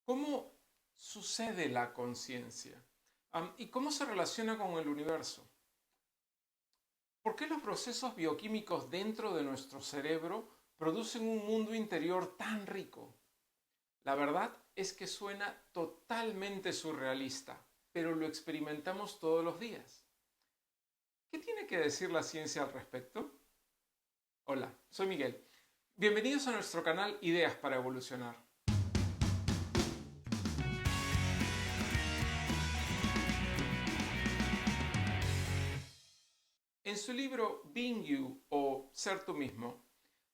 ¿Cómo sucede la conciencia? ¿Y cómo se relaciona con el universo? ¿Por qué los procesos bioquímicos dentro de nuestro cerebro producen un mundo interior tan rico? La verdad es que suena totalmente surrealista, pero lo experimentamos todos los días. ¿Qué tiene que decir la ciencia al respecto? Hola, soy Miguel. Bienvenidos a nuestro canal Ideas para Evolucionar. En su libro Being You o Ser tú mismo,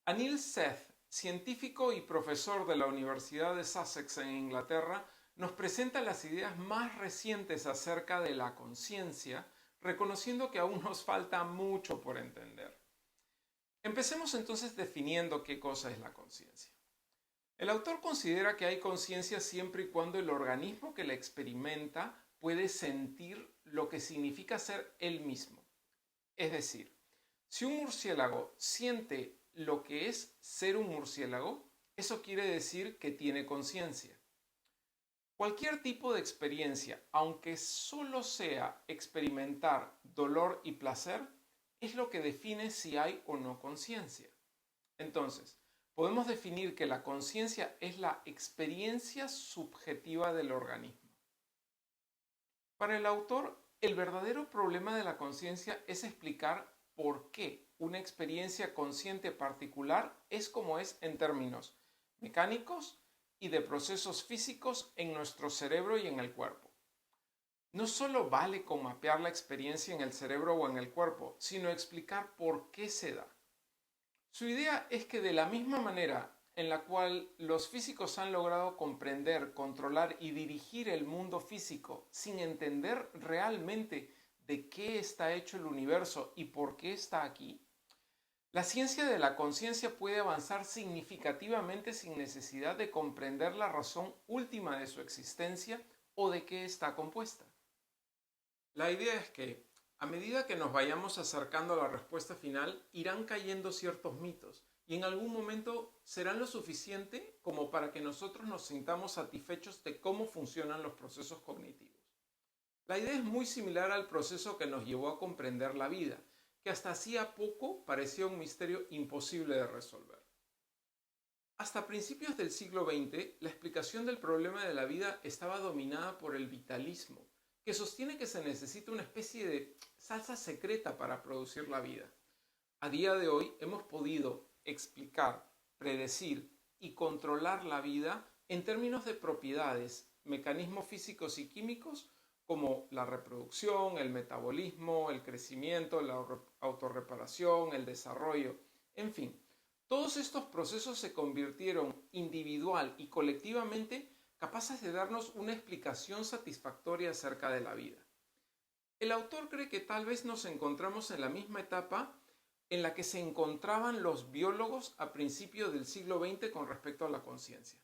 Anil Seth, científico y profesor de la Universidad de Sussex en Inglaterra, nos presenta las ideas más recientes acerca de la conciencia, reconociendo que aún nos falta mucho por entender. Empecemos entonces definiendo qué cosa es la conciencia. El autor considera que hay conciencia siempre y cuando el organismo que la experimenta puede sentir lo que significa ser él mismo. Es decir, si un murciélago siente lo que es ser un murciélago, eso quiere decir que tiene conciencia. Cualquier tipo de experiencia, aunque solo sea experimentar dolor y placer, es lo que define si hay o no conciencia. Entonces, podemos definir que la conciencia es la experiencia subjetiva del organismo. Para el autor, el verdadero problema de la conciencia es explicar por qué una experiencia consciente particular es como es en términos mecánicos y de procesos físicos en nuestro cerebro y en el cuerpo. No solo vale con mapear la experiencia en el cerebro o en el cuerpo, sino explicar por qué se da. Su idea es que de la misma manera en la cual los físicos han logrado comprender, controlar y dirigir el mundo físico sin entender realmente de qué está hecho el universo y por qué está aquí, la ciencia de la conciencia puede avanzar significativamente sin necesidad de comprender la razón última de su existencia o de qué está compuesta. La idea es que, a medida que nos vayamos acercando a la respuesta final, irán cayendo ciertos mitos y en algún momento serán lo suficiente como para que nosotros nos sintamos satisfechos de cómo funcionan los procesos cognitivos. La idea es muy similar al proceso que nos llevó a comprender la vida, que hasta hacía poco parecía un misterio imposible de resolver. Hasta principios del siglo XX, la explicación del problema de la vida estaba dominada por el vitalismo, que sostiene que se necesita una especie de salsa secreta para producir la vida. A día de hoy hemos podido explicar, predecir y controlar la vida en términos de propiedades, mecanismos físicos y químicos como la reproducción, el metabolismo, el crecimiento, la autorreparación, el desarrollo, en fin. Todos estos procesos se convirtieron individual y colectivamente capaces de darnos una explicación satisfactoria acerca de la vida. El autor cree que tal vez nos encontramos en la misma etapa en la que se encontraban los biólogos a principios del siglo XX con respecto a la conciencia.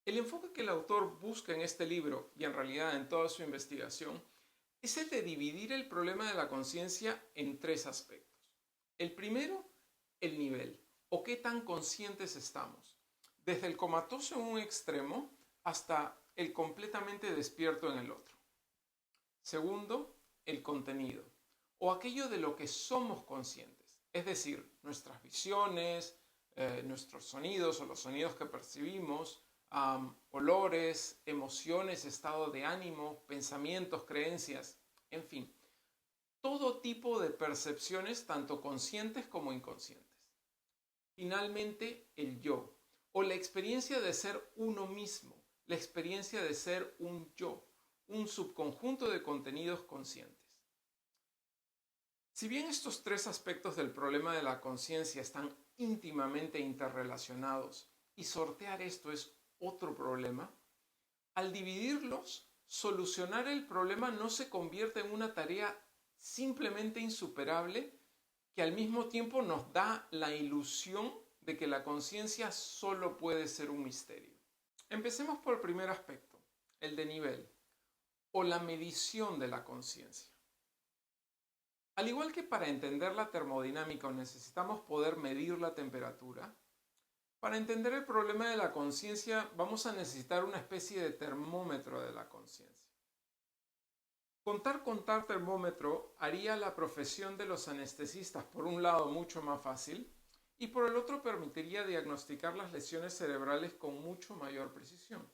El enfoque que el autor busca en este libro, y en realidad en toda su investigación, es el de dividir el problema de la conciencia en tres aspectos. El primero, el nivel, o qué tan conscientes estamos, desde el comatoso en un extremo hasta el completamente despierto en el otro. Segundo, el contenido, o aquello de lo que somos conscientes, es decir, nuestras visiones, nuestros sonidos o los sonidos que percibimos, olores, emociones, estado de ánimo, pensamientos, creencias, en fin, todo tipo de percepciones tanto conscientes como inconscientes. Finalmente, el yo, o la experiencia de ser uno mismo, la experiencia de ser un yo, un subconjunto de contenidos conscientes. Si bien estos tres aspectos del problema de la conciencia están íntimamente interrelacionados y sortear esto es otro problema, al dividirlos, solucionar el problema no se convierte en una tarea simplemente insuperable que al mismo tiempo nos da la ilusión de que la conciencia solo puede ser un misterio. Empecemos por el primer aspecto, el de nivel, o la medición de la conciencia. Al igual que para entender la termodinámica necesitamos poder medir la temperatura, Para entender el problema de la conciencia, vamos a necesitar una especie de termómetro de la conciencia. Contar con tal termómetro haría la profesión de los anestesistas, por un lado, mucho más fácil y por el otro permitiría diagnosticar las lesiones cerebrales con mucho mayor precisión.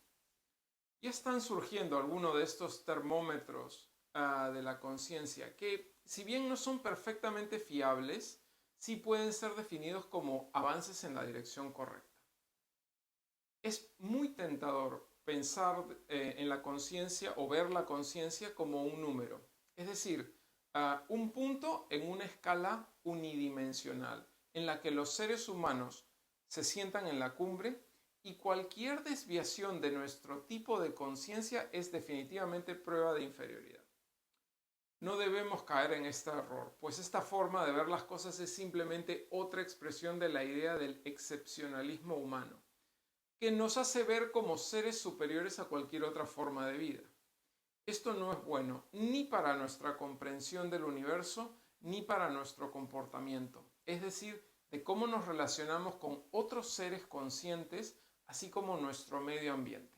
Ya están surgiendo algunos de estos termómetros de la conciencia que, si bien no son perfectamente fiables, sí pueden ser definidos como avances en la dirección correcta. Es muy tentador pensar en la conciencia o ver la conciencia como un número, es decir, un punto en una escala unidimensional en la que los seres humanos se sientan en la cumbre y cualquier desviación de nuestro tipo de conciencia es definitivamente prueba de inferioridad. No debemos caer en este error, pues esta forma de ver las cosas es simplemente otra expresión de la idea del excepcionalismo humano, que nos hace ver como seres superiores a cualquier otra forma de vida. Esto no es bueno ni para nuestra comprensión del universo ni para nuestro comportamiento, es decir, de cómo nos relacionamos con otros seres conscientes, así como nuestro medio ambiente.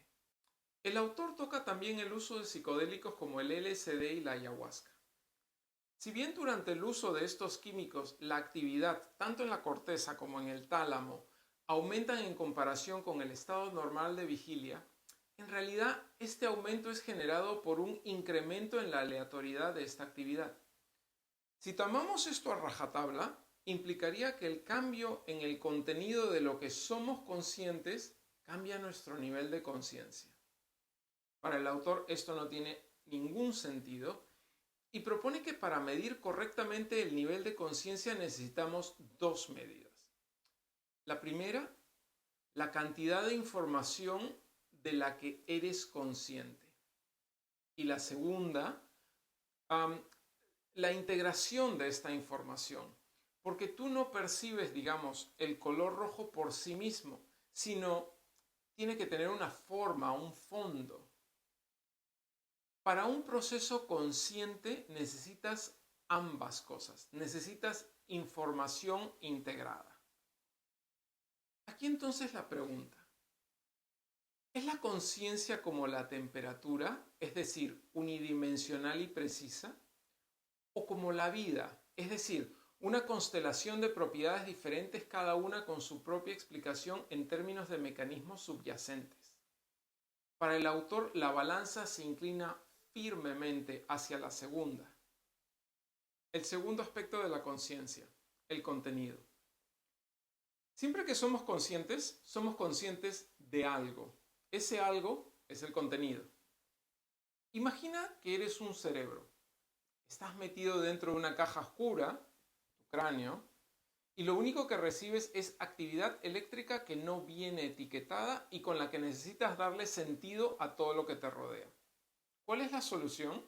El autor toca también el uso de psicodélicos como el LSD y la ayahuasca. Si bien durante el uso de estos químicos la actividad, tanto en la corteza como en el tálamo, aumentan en comparación con el estado normal de vigilia, en realidad este aumento es generado por un incremento en la aleatoriedad de esta actividad. Si tomamos esto a rajatabla, implicaría que el cambio en el contenido de lo que somos conscientes cambia nuestro nivel de conciencia. Para el autor esto no tiene ningún sentido y propone que para medir correctamente el nivel de conciencia necesitamos dos medidas. La primera, la cantidad de información de la que eres consciente. Y la segunda, la integración de esta información. Porque tú no percibes, digamos, el color rojo por sí mismo, sino tiene que tener una forma, un fondo. Para un proceso consciente necesitas ambas cosas. Necesitas información integrada. Aquí entonces la pregunta. ¿Es la conciencia como la temperatura, es decir, unidimensional y precisa? ¿O como la vida, es decir, una constelación de propiedades diferentes cada una con su propia explicación en términos de mecanismos subyacentes? Para el autor, la balanza se inclina firmemente hacia la segunda. El segundo aspecto de la conciencia, el contenido. Siempre que somos conscientes de algo. Ese algo es el contenido. Imagina que eres un cerebro. Estás metido dentro de una caja oscura, tu cráneo, y lo único que recibes es actividad eléctrica que no viene etiquetada y con la que necesitas darle sentido a todo lo que te rodea. ¿Cuál es la solución?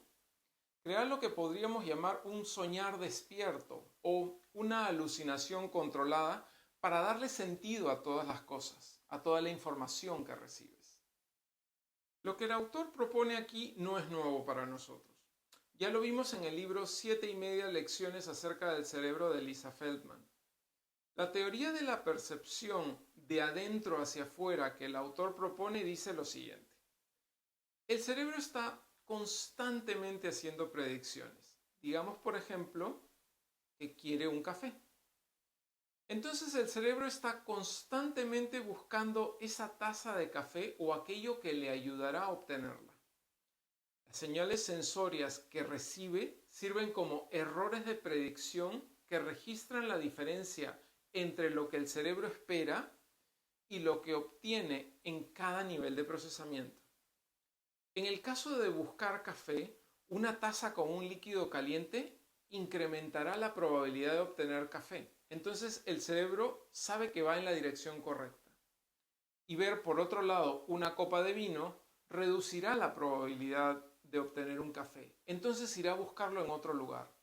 Crear lo que podríamos llamar un soñar despierto o una alucinación controlada para darle sentido a todas las cosas, a toda la información que recibes. Lo que el autor propone aquí no es nuevo para nosotros. Ya lo vimos en el libro 7,5 lecciones acerca del cerebro de Lisa Feldman. La teoría de la percepción de adentro hacia afuera que el autor propone dice lo siguiente. El cerebro está constantemente haciendo predicciones. Digamos, por ejemplo, que quiere un café. Entonces el cerebro está constantemente buscando esa taza de café o aquello que le ayudará a obtenerla. Las señales sensorias que recibe sirven como errores de predicción que registran la diferencia entre lo que el cerebro espera y lo que obtiene en cada nivel de procesamiento. En el caso de buscar café, una taza con un líquido caliente incrementará la probabilidad de obtener café. Entonces el cerebro sabe que va en la dirección correcta. Y ver por otro lado una copa de vino reducirá la probabilidad de obtener un café. Entonces irá a buscarlo en otro lugar.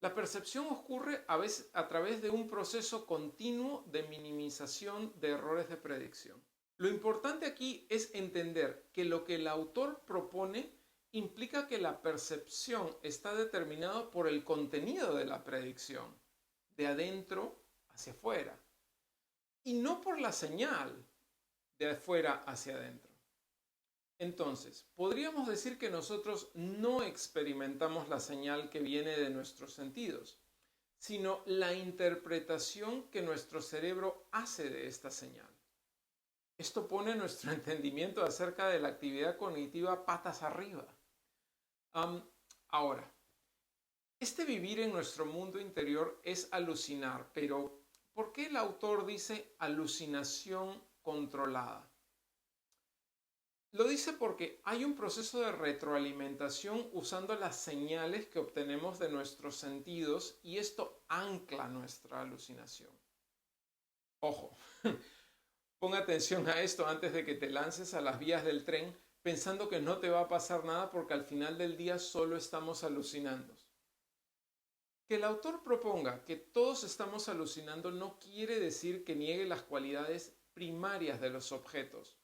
La percepción ocurre a veces a través de un proceso continuo de minimización de errores de predicción. Lo importante aquí es entender que lo que el autor propone implica que la percepción está determinada por el contenido de la predicción, de adentro hacia afuera. y no por la señal de afuera hacia adentro. Entonces, podríamos decir que nosotros no experimentamos la señal que viene de nuestros sentidos, sino la interpretación que nuestro cerebro hace de esta señal. Esto pone nuestro entendimiento acerca de la actividad cognitiva patas arriba. Ahora, este vivir en nuestro mundo interior es alucinar, pero ¿por qué el autor dice alucinación controlada? Lo dice porque hay un proceso de retroalimentación usando las señales que obtenemos de nuestros sentidos y esto ancla nuestra alucinación. Ojo, ponga atención a esto antes de que te lances a las vías del tren pensando que no te va a pasar nada porque al final del día solo estamos alucinando. Que el autor proponga que todos estamos alucinando no quiere decir que niegue las cualidades primarias de los objetos,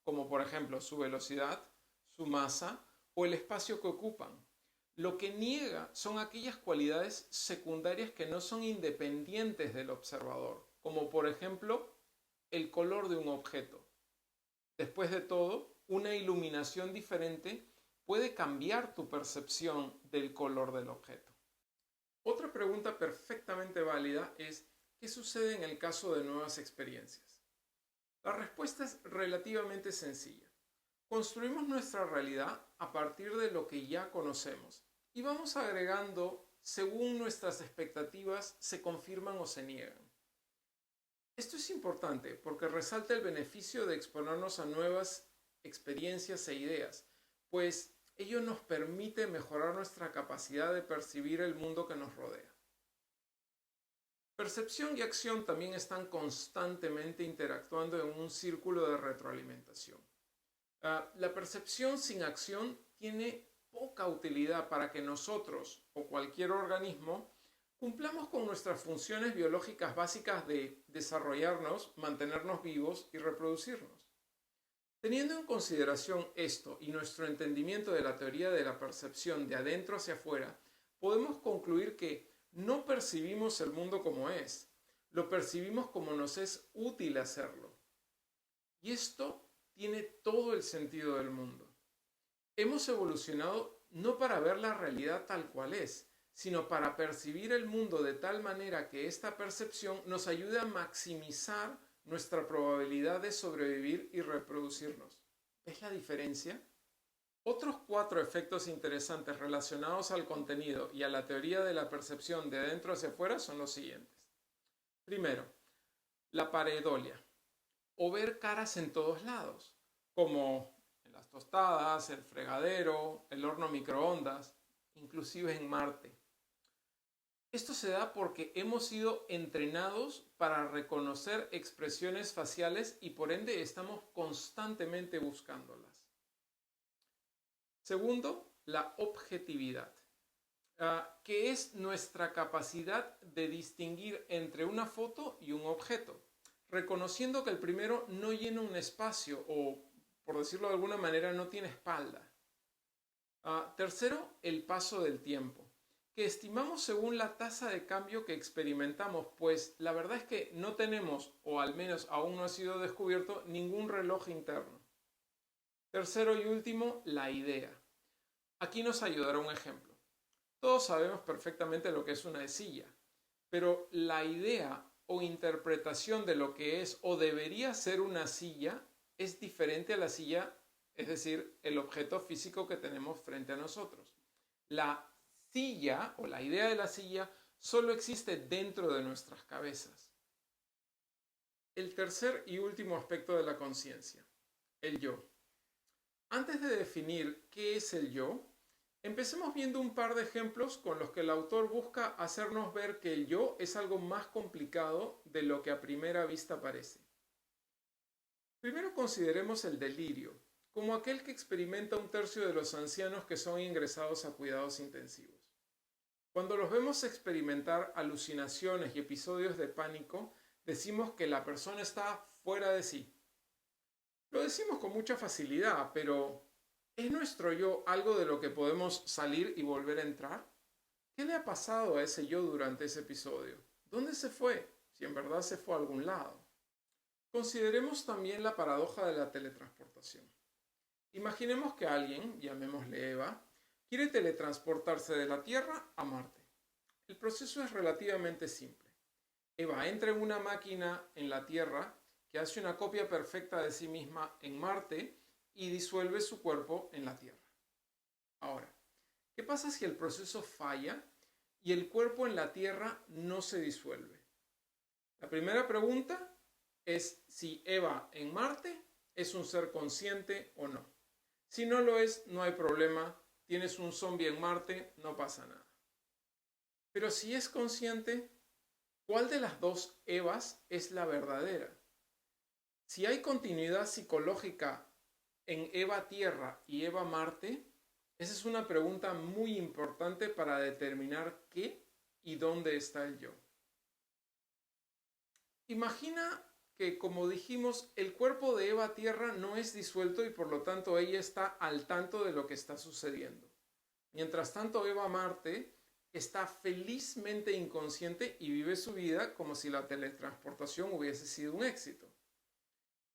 como por ejemplo su velocidad, su masa o el espacio que ocupan. Lo que niega son aquellas cualidades secundarias que no son independientes del observador, como por ejemplo el color de un objeto. Después de todo, una iluminación diferente puede cambiar tu percepción del color del objeto. Otra pregunta perfectamente válida es, ¿qué sucede en el caso de nuevas experiencias? La respuesta es relativamente sencilla. Construimos nuestra realidad a partir de lo que ya conocemos y vamos agregando según nuestras expectativas se confirman o se niegan. Esto es importante porque resalta el beneficio de exponernos a nuevas experiencias e ideas, pues ello nos permite mejorar nuestra capacidad de percibir el mundo que nos rodea. Percepción y acción también están constantemente interactuando en un círculo de retroalimentación. La percepción sin acción tiene poca utilidad para que nosotros o cualquier organismo cumplamos con nuestras funciones biológicas básicas de desarrollarnos, mantenernos vivos y reproducirnos. Teniendo en consideración esto y nuestro entendimiento de la teoría de la percepción de adentro hacia afuera, podemos concluir que no percibimos el mundo como es, lo percibimos como nos es útil hacerlo. Y esto tiene todo el sentido del mundo. Hemos evolucionado no para ver la realidad tal cual es, sino para percibir el mundo de tal manera que esta percepción nos ayude a maximizar nuestra probabilidad de sobrevivir y reproducirnos. ¿Ves la diferencia? Otros 4 efectos interesantes relacionados al contenido y a la teoría de la percepción de adentro hacia afuera son los siguientes. Primero, la pareidolia, o ver caras en todos lados, como en las tostadas, el fregadero, el horno microondas, inclusive en Marte. Esto se da porque hemos sido entrenados para reconocer expresiones faciales y por ende estamos constantemente buscándolas. Segundo, la objetividad, que es nuestra capacidad de distinguir entre una foto y un objeto, reconociendo que el primero no llena un espacio o, por decirlo de alguna manera, no tiene espalda. Tercero, el paso del tiempo, que estimamos según la tasa de cambio que experimentamos, pues la verdad es que no tenemos, o al menos aún no ha sido descubierto, ningún reloj interno. Tercero y último, la idea. Aquí nos ayudará un ejemplo. Todos sabemos perfectamente lo que es una silla, pero la idea o interpretación de lo que es o debería ser una silla es diferente a la silla, es decir, el objeto físico que tenemos frente a nosotros. La silla o la idea de la silla solo existe dentro de nuestras cabezas. El tercer y último aspecto de la conciencia, el yo. Antes de definir qué es el yo, empecemos viendo un par de ejemplos con los que el autor busca hacernos ver que el yo es algo más complicado de lo que a primera vista parece. Primero consideremos el delirio, como aquel que experimenta 1/3 de los ancianos que son ingresados a cuidados intensivos. Cuando los vemos experimentar alucinaciones y episodios de pánico, decimos que la persona está fuera de sí. Lo decimos con mucha facilidad, pero ¿es nuestro yo algo de lo que podemos salir y volver a entrar? ¿Qué le ha pasado a ese yo durante ese episodio? ¿Dónde se fue? Si en verdad se fue a algún lado. Consideremos también la paradoja de la teletransportación. Imaginemos que alguien, llamémosle Eva, quiere teletransportarse de la Tierra a Marte. El proceso es relativamente simple. Eva entra en una máquina en la Tierra que hace una copia perfecta de sí misma en Marte y disuelve su cuerpo en la Tierra. Ahora, ¿qué pasa si el proceso falla y el cuerpo en la Tierra no se disuelve? La primera pregunta es si Eva en Marte es un ser consciente o no. Si no lo es, no hay problema. Tienes un zombie en Marte, no pasa nada. Pero si es consciente, ¿cuál de las dos Evas es la verdadera? Si hay continuidad psicológica en Eva Tierra y Eva Marte, esa es una pregunta muy importante para determinar qué y dónde está el yo. Imagina que, como dijimos, el cuerpo de Eva Tierra no es disuelto y por lo tanto ella está al tanto de lo que está sucediendo. Mientras tanto, Eva Marte está felizmente inconsciente y vive su vida como si la teletransportación hubiese sido un éxito.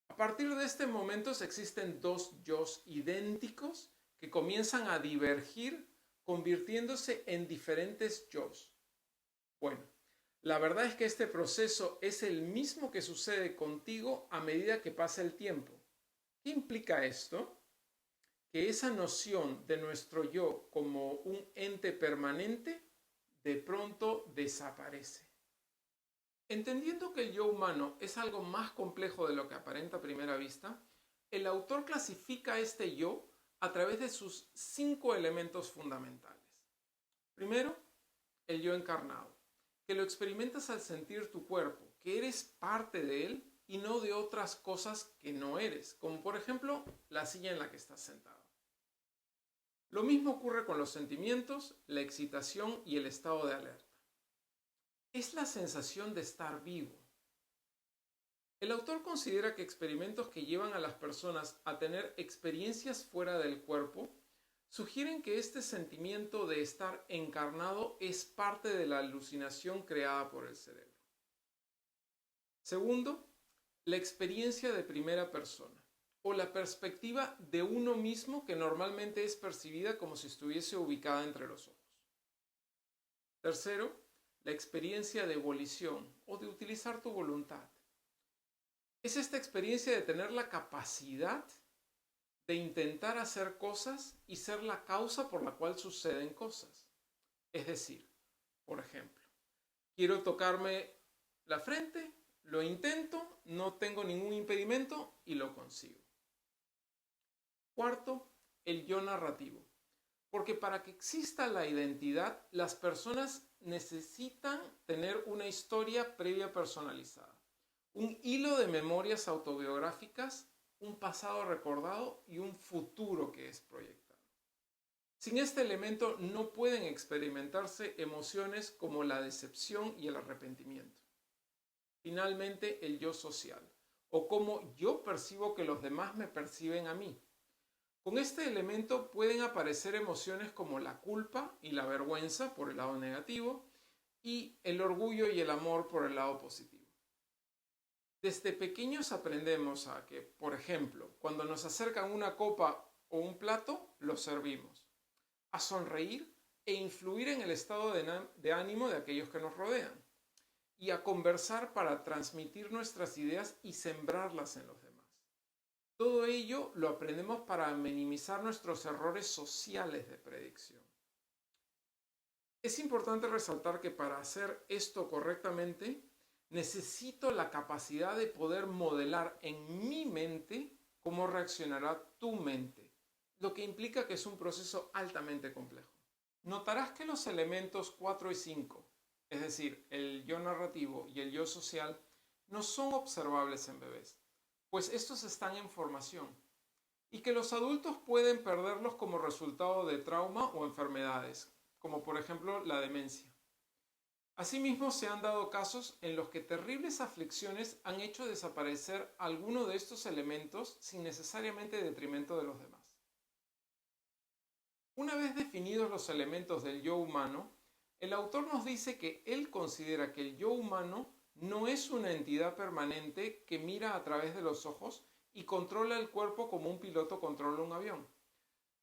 A partir de este momento existen dos yos idénticos que comienzan a divergir, convirtiéndose en diferentes yos. Bueno, la verdad es que este proceso es el mismo que sucede contigo a medida que pasa el tiempo. ¿Qué implica esto? Que esa noción de nuestro yo como un ente permanente de pronto desaparece. Entendiendo que el yo humano es algo más complejo de lo que aparenta a primera vista, el autor clasifica este yo a través de sus 5 elementos fundamentales. Primero, el yo encarnado, que lo experimentas al sentir tu cuerpo, que eres parte de él y no de otras cosas que no eres, como por ejemplo la silla en la que estás sentado. Lo mismo ocurre con los sentimientos, la excitación y el estado de alerta. Es la sensación de estar vivo. El autor considera que experimentos que llevan a las personas a tener experiencias fuera del cuerpo sugieren que este sentimiento de estar encarnado es parte de la alucinación creada por el cerebro. Segundo, la experiencia de primera persona o la perspectiva de uno mismo que normalmente es percibida como si estuviese ubicada entre los ojos. Tercero, la experiencia de volición o de utilizar tu voluntad. Es esta experiencia de tener la capacidad de intentar hacer cosas y ser la causa por la cual suceden cosas. Es decir, por ejemplo, quiero tocarme la frente, lo intento, no tengo ningún impedimento y lo consigo. Cuarto, el yo narrativo. Porque para que exista la identidad, las personas necesitan tener una historia previa personalizada, un hilo de memorias autobiográficas, un pasado recordado y un futuro que es proyectado. Sin este elemento no pueden experimentarse emociones como la decepción y el arrepentimiento. Finalmente, el yo social, o cómo yo percibo que los demás me perciben a mí. Con este elemento pueden aparecer emociones como la culpa y la vergüenza por el lado negativo y el orgullo y el amor por el lado positivo. Desde pequeños aprendemos a que, por ejemplo, cuando nos acercan una copa o un plato, lo servimos, a sonreír e influir en el estado de ánimo de aquellos que nos rodean y a conversar para transmitir nuestras ideas y sembrarlas en los demás. Todo ello lo aprendemos para minimizar nuestros errores sociales de predicción. Es importante resaltar que para hacer esto correctamente, necesito la capacidad de poder modelar en mi mente cómo reaccionará tu mente, lo que implica que es un proceso altamente complejo. Notarás que los elementos 4 y 5, es decir, el yo narrativo y el yo social, no son observables en bebés, pues estos están en formación, y que los adultos pueden perderlos como resultado de trauma o enfermedades, como por ejemplo la demencia. Asimismo, se han dado casos en los que terribles aflicciones han hecho desaparecer alguno de estos elementos sin necesariamente detrimento de los demás. Una vez definidos los elementos del yo humano, el autor nos dice que él considera que el yo humano no es una entidad permanente que mira a través de los ojos y controla el cuerpo como un piloto controla un avión,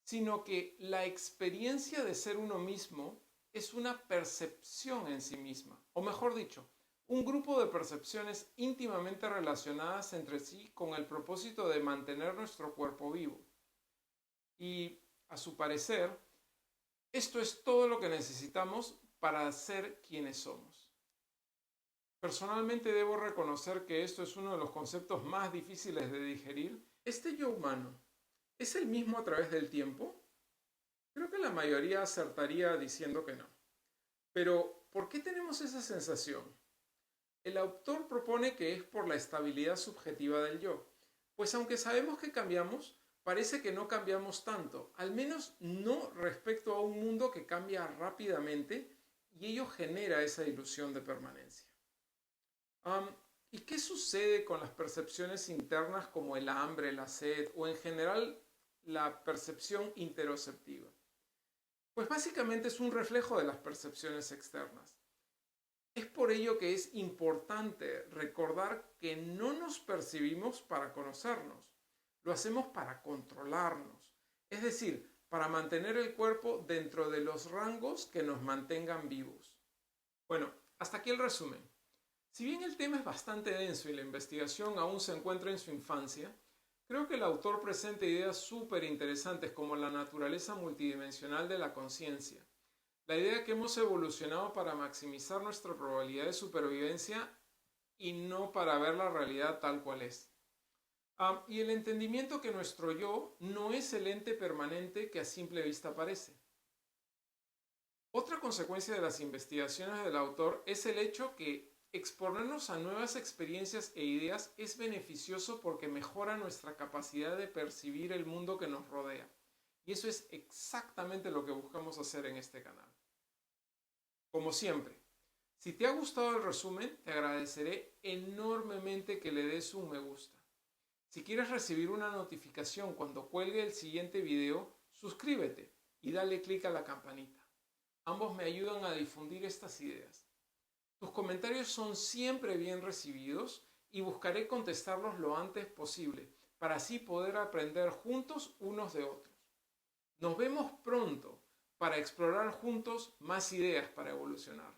sino que la experiencia de ser uno mismo es una percepción en sí misma, o mejor dicho, un grupo de percepciones íntimamente relacionadas entre sí con el propósito de mantener nuestro cuerpo vivo. Y, a su parecer, esto es todo lo que necesitamos para ser quienes somos. Personalmente debo reconocer que esto es uno de los conceptos más difíciles de digerir. ¿Este yo humano es el mismo a través del tiempo? Creo que la mayoría acertaría diciendo que no. Pero, ¿por qué tenemos esa sensación? El autor propone que es por la estabilidad subjetiva del yo, pues aunque sabemos que cambiamos, parece que no cambiamos tanto, al menos no respecto a un mundo que cambia rápidamente y ello genera esa ilusión de permanencia. Um, ¿Y qué sucede con las percepciones internas como el hambre, la sed o en general la percepción interoceptiva? Pues básicamente es un reflejo de las percepciones externas. Es por ello que es importante recordar que no nos percibimos para conocernos, lo hacemos para controlarnos, es decir, para mantener el cuerpo dentro de los rangos que nos mantengan vivos. Bueno, hasta aquí el resumen. Si bien el tema es bastante denso y la investigación aún se encuentra en su infancia, creo que el autor presenta ideas súper interesantes como la naturaleza multidimensional de la conciencia, la idea que hemos evolucionado para maximizar nuestra probabilidad de supervivencia y no para ver la realidad tal cual es. Y el entendimiento que nuestro yo no es el ente permanente que a simple vista parece. Otra consecuencia de las investigaciones del autor es el hecho que exponernos a nuevas experiencias e ideas es beneficioso porque mejora nuestra capacidad de percibir el mundo que nos rodea. Y eso es exactamente lo que buscamos hacer en este canal. Como siempre, si te ha gustado el resumen, te agradeceré enormemente que le des un me gusta. Si quieres recibir una notificación cuando cuelgue el siguiente video, suscríbete y dale clic a la campanita. Ambos me ayudan a difundir estas ideas. Tus comentarios son siempre bien recibidos y buscaré contestarlos lo antes posible para así poder aprender juntos unos de otros. Nos vemos pronto para explorar juntos más ideas para evolucionar.